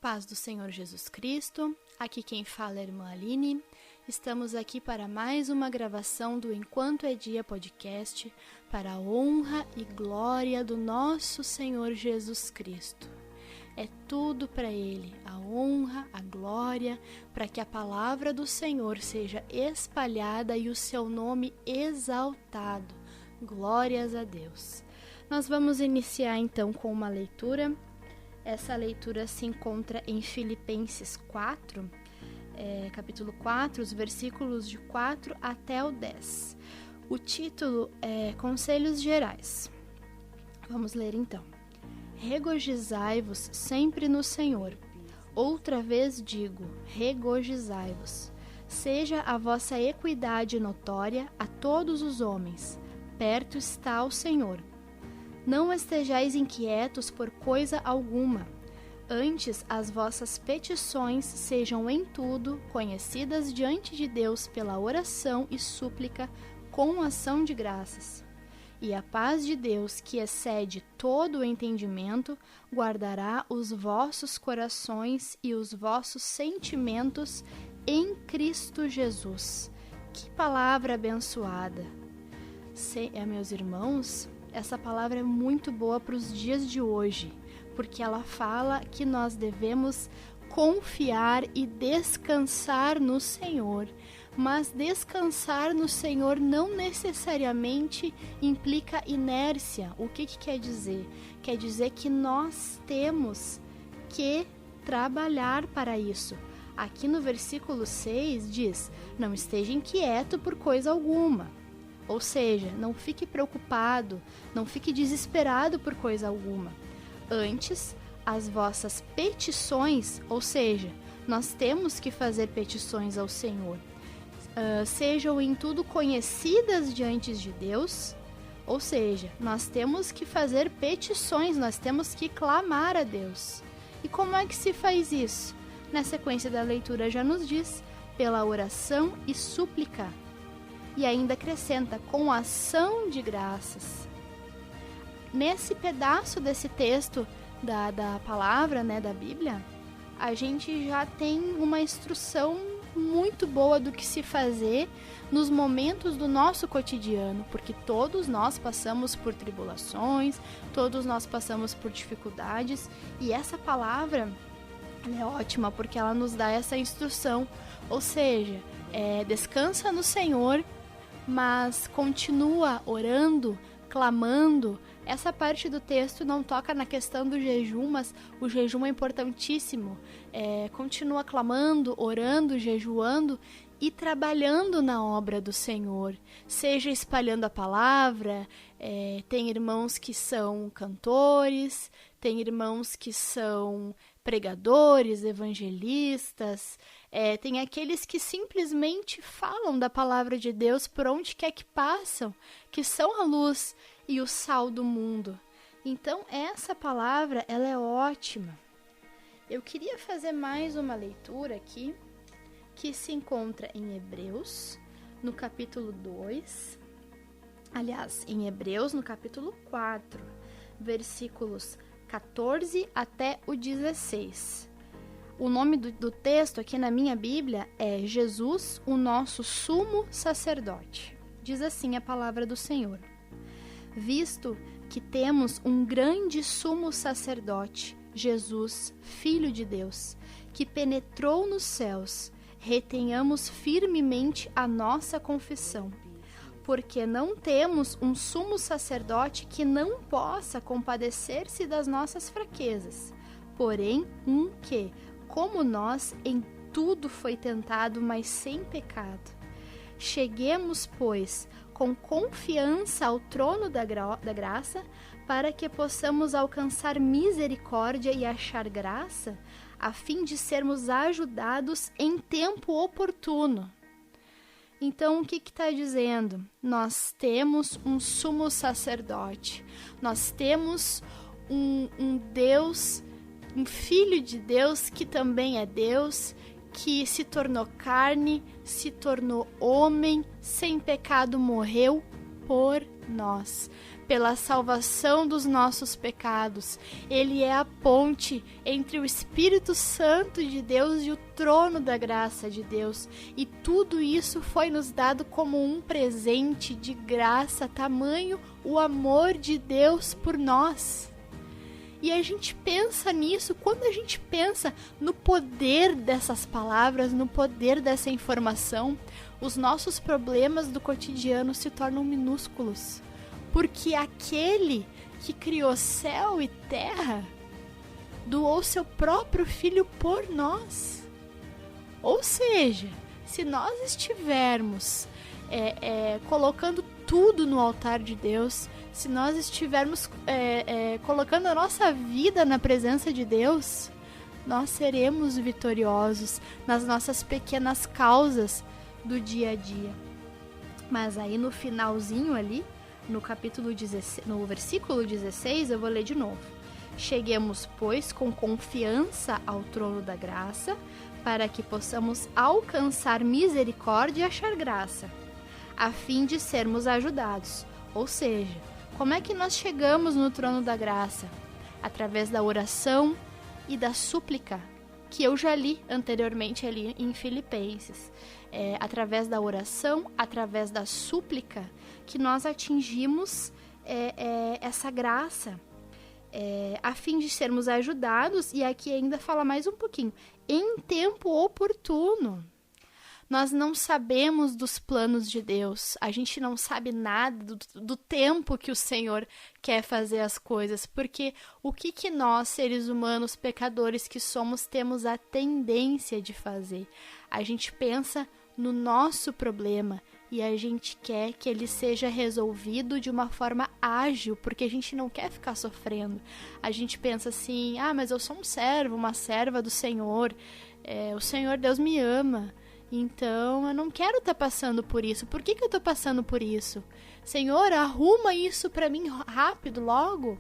paz do Senhor Jesus Cristo, aqui quem fala é a irmã Aline. Estamos aqui para mais uma gravação do Enquanto é Dia podcast, para a honra e glória do nosso Senhor Jesus Cristo. É tudo para Ele, a honra, a glória, para que a palavra do Senhor seja espalhada e o seu nome exaltado. Glórias a Deus. Nós vamos iniciar então com uma leitura. Essa leitura se encontra em Filipenses 4, capítulo 4, os versículos de 4 até o 10. O título é Conselhos Gerais. Vamos ler então. Regozijai-vos sempre no Senhor. Outra vez digo, regozijai-vos. Seja a vossa equidade notória a todos os homens. Perto está o Senhor. Não estejais inquietos por coisa alguma. Antes, as vossas petições sejam em tudo conhecidas diante de Deus pela oração e súplica com ação de graças. E a paz de Deus, que excede todo o entendimento, guardará os vossos corações e os vossos sentimentos em Cristo Jesus. Que palavra abençoada! Meus irmãos, essa palavra é muito boa para os dias de hoje, porque ela fala que nós devemos confiar e descansar no Senhor. Mas descansar no Senhor não necessariamente implica inércia. O que quer dizer? Quer dizer que nós temos que trabalhar para isso. Aqui no versículo 6 diz, não esteja inquieto por coisa alguma. Ou seja, não fique preocupado, não fique desesperado por coisa alguma. Antes, as vossas petições, ou seja, nós temos que fazer petições ao Senhor, sejam em tudo conhecidas diante de Deus, ou seja, nós temos que fazer petições, nós temos que clamar a Deus. E como é que se faz isso? Na sequência da leitura já nos diz, pela oração e súplica. E ainda acrescenta, com ação de graças. Nesse pedaço desse texto da palavra, da Bíblia, a gente já tem uma instrução muito boa do que se fazer nos momentos do nosso cotidiano, porque todos nós passamos por tribulações, todos nós passamos por dificuldades, e essa palavra é ótima porque ela nos dá essa instrução, ou seja, descansa no Senhor, mas continua orando, clamando. Essa parte do texto não toca na questão do jejum, mas o jejum é importantíssimo. Continua clamando, orando, jejuando e trabalhando na obra do Senhor. Seja espalhando a palavra, tem irmãos que são cantores, tem irmãos que são pregadores, evangelistas, tem aqueles que simplesmente falam da palavra de Deus por onde quer que passam, que são a luz e o sal do mundo. Então, essa palavra, ela é ótima. Eu queria fazer mais uma leitura aqui, que se encontra em Hebreus, no capítulo 2, aliás, em Hebreus, no capítulo 4, versículos 14 até o 16. O nome do texto aqui na minha Bíblia é Jesus, o nosso sumo sacerdote. Diz assim a palavra do Senhor. Visto que temos um grande sumo sacerdote, Jesus, Filho de Deus, que penetrou nos céus, retenhamos firmemente a nossa confissão. Porque não temos um sumo sacerdote que não possa compadecer-se das nossas fraquezas, porém um que, como nós, em tudo foi tentado, mas sem pecado. Cheguemos, pois, com confiança ao trono da graça, para que possamos alcançar misericórdia e achar graça, a fim de sermos ajudados em tempo oportuno. Então, o que está dizendo? Nós temos um sumo sacerdote, nós temos um Deus, um Filho de Deus que também é Deus, que se tornou carne, se tornou homem, sem pecado morreu por nós. pela salvação dos nossos pecados. Ele é a ponte entre o Espírito Santo de Deus e o trono da graça de Deus. E tudo isso foi nos dado como um presente de graça, tamanho o amor de Deus por nós. E a gente pensa nisso, quando a gente pensa no poder dessas palavras, no poder dessa informação, os nossos problemas do cotidiano se tornam minúsculos. Porque aquele que criou céu e terra doou seu próprio Filho por nós. Ou seja, se nós estivermos colocando tudo no altar de Deus, se nós estivermos colocando a nossa vida na presença de Deus, nós seremos vitoriosos nas nossas pequenas causas do dia a dia. Mas aí no finalzinho ali, no capítulo 16, no versículo 16, eu vou ler de novo. Cheguemos, pois, com confiança ao trono da graça, para que possamos alcançar misericórdia e achar graça, a fim de sermos ajudados. Ou seja, como é que nós chegamos no trono da graça? Através da oração e da súplica, que eu já li anteriormente ali em Filipenses. Através da oração, através da súplica, que nós atingimos essa graça, a fim de sermos ajudados, e aqui ainda fala mais um pouquinho, em tempo oportuno. Nós não sabemos dos planos de Deus, a gente não sabe nada do tempo que o Senhor quer fazer as coisas, porque o que nós, seres humanos, pecadores que somos, temos a tendência de fazer? A gente pensa no nosso problema e a gente quer que ele seja resolvido de uma forma ágil, porque a gente não quer ficar sofrendo. A gente pensa assim, mas eu sou um servo, uma serva do Senhor, o Senhor Deus me ama, então eu não quero estar passando por isso. Por que eu estou passando por isso? Senhor, arruma isso para mim rápido, logo.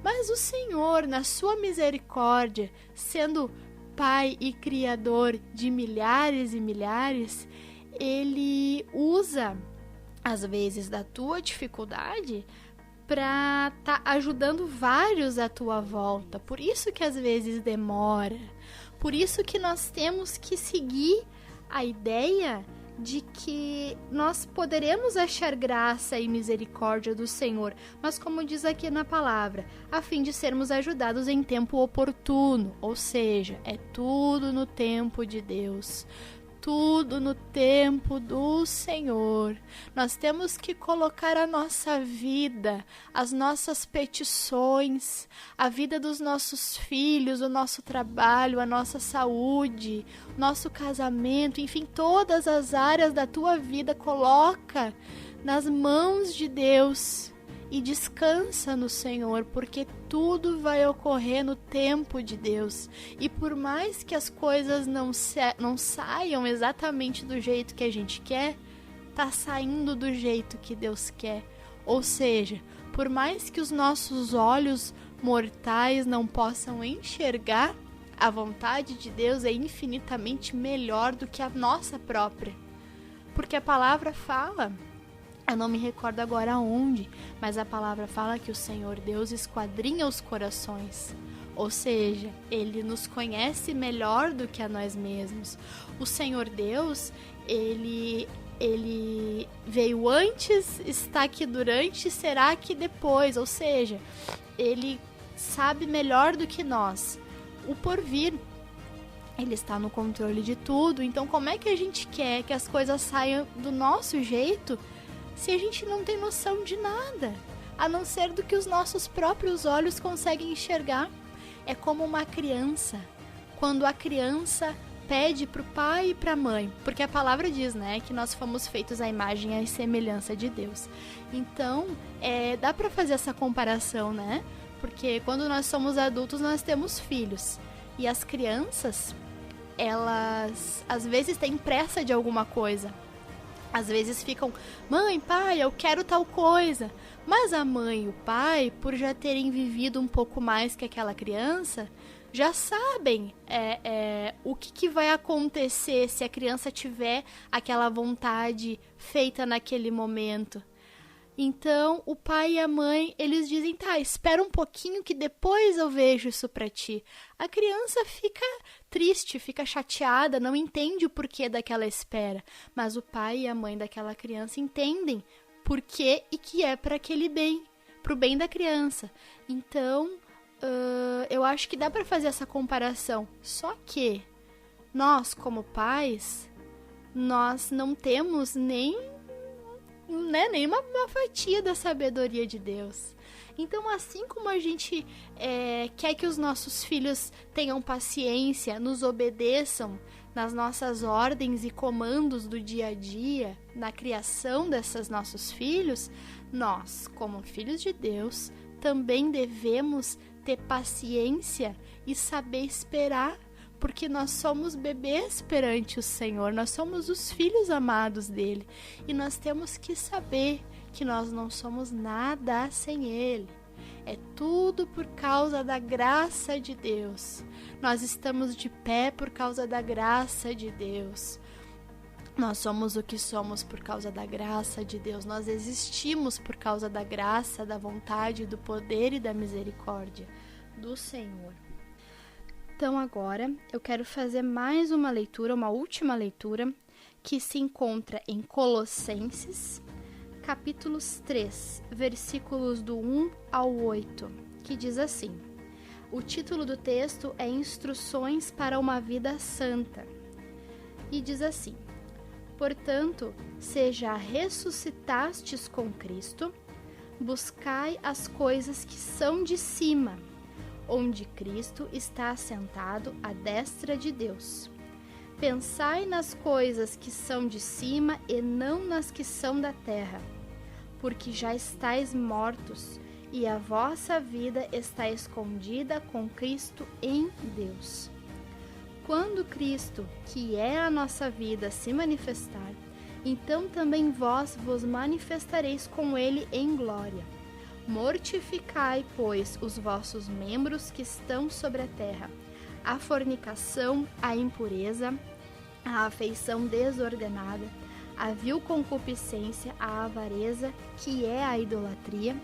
Mas o Senhor, na sua misericórdia, sendo Pai e Criador de milhares e milhares, Ele usa, às vezes, da tua dificuldade para estar ajudando vários à tua volta. Por isso que às vezes demora. Por isso que nós temos que seguir a ideia de que nós poderemos achar graça e misericórdia do Senhor, mas como diz aqui na palavra, a fim de sermos ajudados em tempo oportuno, ou seja, é tudo no tempo de Deus, tudo no tempo do Senhor. Nós temos que colocar a nossa vida, as nossas petições, a vida dos nossos filhos, o nosso trabalho, a nossa saúde, nosso casamento, enfim, todas as áreas da tua vida, coloca nas mãos de Deus e descansa no Senhor, porque tudo vai ocorrer no tempo de Deus. E por mais que as coisas não saiam exatamente do jeito que a gente quer, tá saindo do jeito que Deus quer. Ou seja, por mais que os nossos olhos mortais não possam enxergar, a vontade de Deus é infinitamente melhor do que a nossa própria. Porque a palavra fala, eu não me recordo agora onde, mas a palavra fala que o Senhor Deus esquadrinha os corações. Ou seja, Ele nos conhece melhor do que a nós mesmos. O Senhor Deus, Ele veio antes, está aqui durante, será que depois. Ou seja, Ele sabe melhor do que nós o porvir. Ele está no controle de tudo. Então, como é que a gente quer que as coisas saiam do nosso jeito se a gente não tem noção de nada, a não ser do que os nossos próprios olhos conseguem enxergar? É como uma criança, quando a criança pede para o pai e para a mãe, porque a palavra diz, né, que nós fomos feitos à imagem e à semelhança de Deus. Então, dá para fazer essa comparação, né? Porque quando nós somos adultos, nós temos filhos, e as crianças, elas às vezes têm pressa de alguma coisa. Às vezes ficam, mãe, pai, eu quero tal coisa. Mas a mãe e o pai, por já terem vivido um pouco mais que aquela criança, já sabem o que vai acontecer se a criança tiver aquela vontade feita naquele momento. Então, o pai e a mãe, eles dizem, tá, espera um pouquinho que depois eu vejo isso pra ti. A criança fica triste, fica chateada, não entende o porquê daquela espera. Mas o pai e a mãe daquela criança entendem por quê e que é para aquele bem, pro bem da criança. Então, eu acho que dá pra fazer essa comparação. Só que nós, como pais, nós não temos nem uma fatia da sabedoria de Deus. Então, assim como a gente quer que os nossos filhos tenham paciência, nos obedeçam nas nossas ordens e comandos do dia a dia, na criação desses nossos filhos, nós, como filhos de Deus, também devemos ter paciência e saber esperar, porque nós somos bebês perante o Senhor, nós somos os filhos amados dele, e nós temos que saber que nós não somos nada sem ele. É tudo por causa da graça de Deus. Nós estamos de pé por causa da graça de Deus. Nós somos o que somos por causa da graça de Deus. Nós existimos por causa da graça, da vontade, do poder e da misericórdia do Senhor. Então agora eu quero fazer mais uma leitura, uma última leitura, que se encontra em Colossenses, capítulos 3, versículos do 1 ao 8, que diz assim: o título do texto é Instruções para uma Vida Santa. E diz assim: portanto, se já ressuscitastes com Cristo, buscai as coisas que são de cima, onde Cristo está assentado à destra de Deus. Pensai nas coisas que são de cima e não nas que são da terra, porque já estáis mortos e a vossa vida está escondida com Cristo em Deus. Quando Cristo, que é a nossa vida, se manifestar, então também vós vos manifestareis com ele em glória. Mortificai, pois, os vossos membros que estão sobre a terra, a fornicação, a impureza, a afeição desordenada, a vil concupiscência, a avareza, que é a idolatria,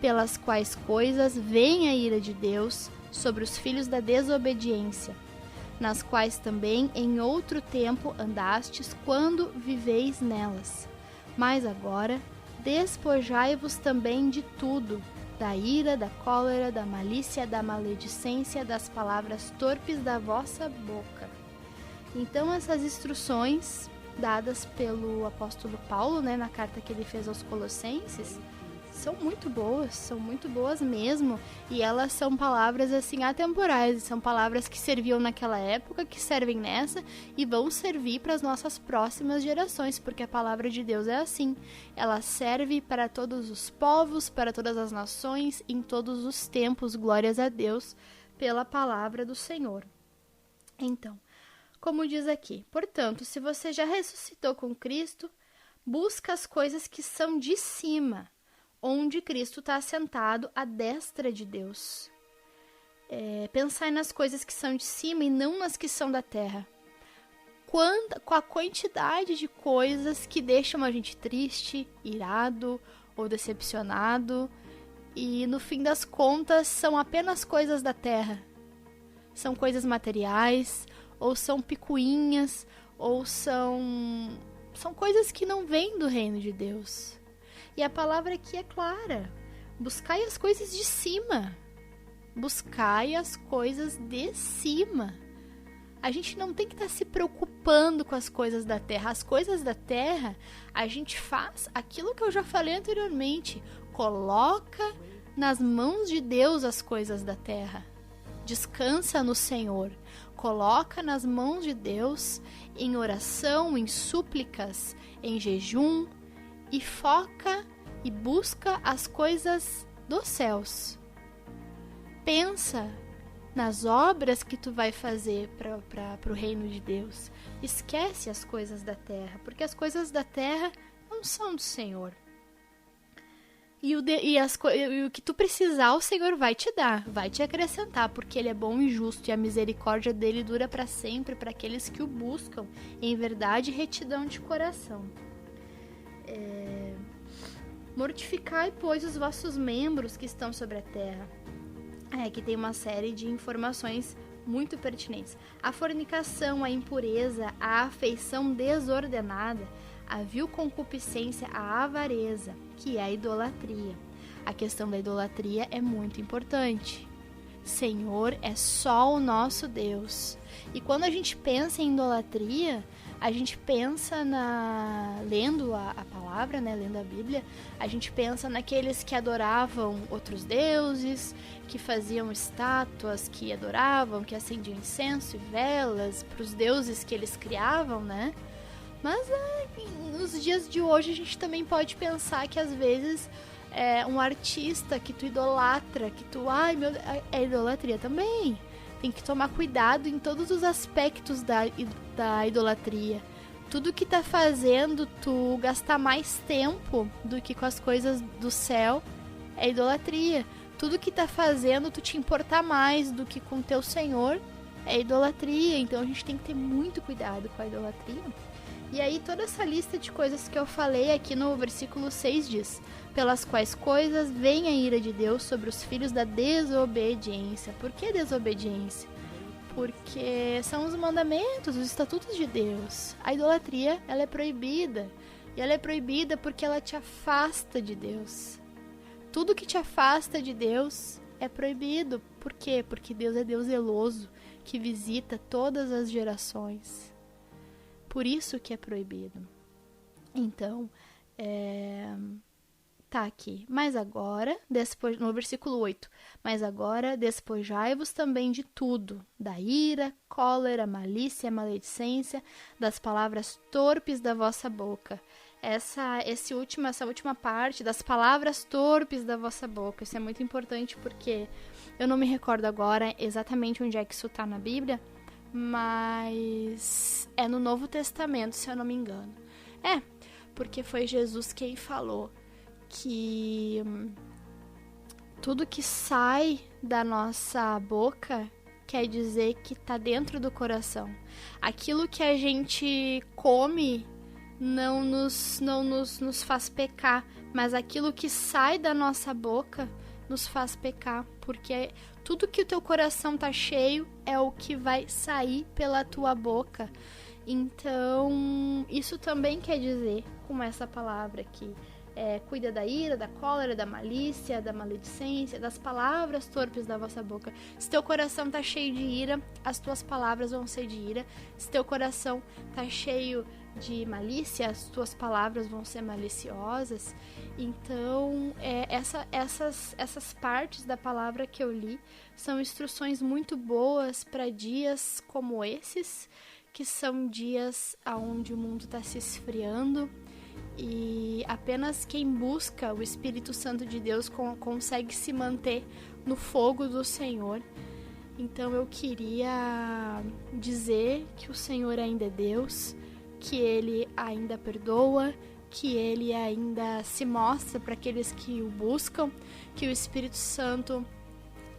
pelas quais coisas vem a ira de Deus sobre os filhos da desobediência, nas quais também em outro tempo andastes quando viveis nelas. Mas agora despojai-vos também de tudo, da ira, da cólera, da malícia, da maledicência, das palavras torpes da vossa boca. Então essas instruções dadas pelo apóstolo Paulo, na carta que ele fez aos Colossenses, são muito boas mesmo, e elas são palavras assim atemporais, são palavras que serviam naquela época, que servem nessa e vão servir para as nossas próximas gerações, porque a palavra de Deus é assim, ela serve para todos os povos, para todas as nações, em todos os tempos, glórias a Deus pela palavra do Senhor. Então, como diz aqui, portanto, se você já ressuscitou com Cristo, busca as coisas que são de cima, onde Cristo está assentado à destra de Deus. Pensai nas coisas que são de cima e não nas que são da terra. Com a quantidade de coisas que deixam a gente triste, irado ou decepcionado, e no fim das contas são apenas coisas da terra. São coisas materiais, ou são picuinhas, ou são coisas que não vêm do reino de Deus. E a palavra aqui é clara: buscai as coisas de cima. Buscai as coisas de cima. A gente não tem que estar se preocupando com as coisas da terra. As coisas da terra, a gente faz aquilo que eu já falei anteriormente. Coloca nas mãos de Deus as coisas da terra. Descansa no Senhor. Coloca nas mãos de Deus em oração, em súplicas, em jejum, e foca e busca as coisas dos céus. Pensa nas obras que tu vai fazer para o reino de Deus. Esquece as coisas da terra, porque as coisas da terra não são do Senhor. E o que tu precisar, o Senhor vai te dar, vai te acrescentar, porque Ele é bom e justo, e a misericórdia dele dura para sempre, para aqueles que o buscam em verdade e retidão de coração. Mortificai, pois, os vossos membros que estão sobre a terra. Aqui tem uma série de informações muito pertinentes. A fornicação, a impureza, a afeição desordenada, a vil concupiscência, a avareza, que é a idolatria. A questão da idolatria é muito importante. Senhor é só o nosso Deus. E quando a gente pensa em idolatria, a gente pensa lendo a palavra, né, lendo a Bíblia, a gente pensa naqueles que adoravam outros deuses, que faziam estátuas, que adoravam, que acendiam incenso e velas para os deuses que eles criavam, né? Mas nos dias de hoje a gente também pode pensar que às vezes um artista que tu idolatra, que tu, é idolatria também. Tem que tomar cuidado em todos os aspectos da idolatria. Tudo que tá fazendo tu gastar mais tempo do que com as coisas do céu é idolatria. Tudo que tá fazendo tu te importar mais do que com teu Senhor é idolatria. Então a gente tem que ter muito cuidado com a idolatria. E aí toda essa lista de coisas que eu falei aqui no versículo 6 diz: pelas quais coisas vem a ira de Deus sobre os filhos da desobediência. Por que desobediência? Porque são os mandamentos, os estatutos de Deus. A idolatria, ela é proibida. E ela é proibida porque ela te afasta de Deus. Tudo que te afasta de Deus é proibido. Por quê? Porque Deus é Deus zeloso, que visita todas as gerações. Por isso que é proibido. Então, tá aqui. Mas agora, no versículo 8, mas agora despojai-vos também de tudo, da ira, cólera, malícia, maledicência, das palavras torpes da vossa boca. Essa última parte, das palavras torpes da vossa boca, isso é muito importante porque eu não me recordo agora exatamente onde é que isso tá na Bíblia, mas é no Novo Testamento, se eu não me engano. Porque foi Jesus quem falou que tudo que sai da nossa boca quer dizer que tá dentro do coração. Aquilo que a gente come não nos faz pecar, mas aquilo que sai da nossa boca nos faz pecar, porque tudo que o teu coração tá cheio é o que vai sair pela tua boca. Então, isso também quer dizer, com essa palavra aqui, cuida da ira, da cólera, da malícia, da maledicência, das palavras torpes da vossa boca. Se teu coração tá cheio de ira, as tuas palavras vão ser de ira. Se teu coração tá cheio de malícia, as tuas palavras vão ser maliciosas. Então, essas partes da palavra que eu li são instruções muito boas para dias como esses, que são dias onde o mundo está se esfriando e apenas quem busca o Espírito Santo de Deus consegue se manter no fogo do Senhor. Então eu queria dizer que o Senhor ainda é Deus, que Ele ainda perdoa, que Ele ainda se mostra para aqueles que o buscam, que o Espírito Santo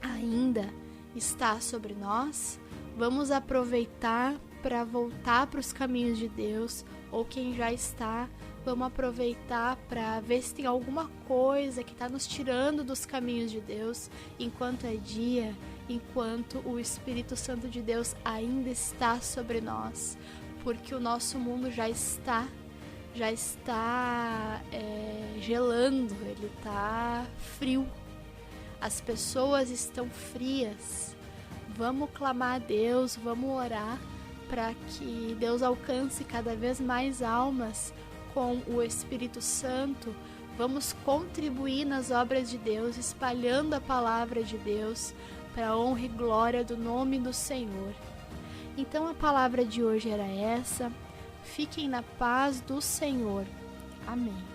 ainda está sobre nós. Vamos aproveitar para voltar para os caminhos de Deus, ou quem já está, vamos aproveitar para ver se tem alguma coisa que está nos tirando dos caminhos de Deus, enquanto é dia, enquanto o Espírito Santo de Deus ainda está sobre nós, porque o nosso mundo já está gelando, ele está frio, as pessoas estão frias. Vamos clamar a Deus, vamos orar para que Deus alcance cada vez mais almas com o Espírito Santo. Vamos contribuir nas obras de Deus, espalhando a palavra de Deus para a honra e glória do nome do Senhor. Então a palavra de hoje era essa. Fiquem na paz do Senhor. Amém.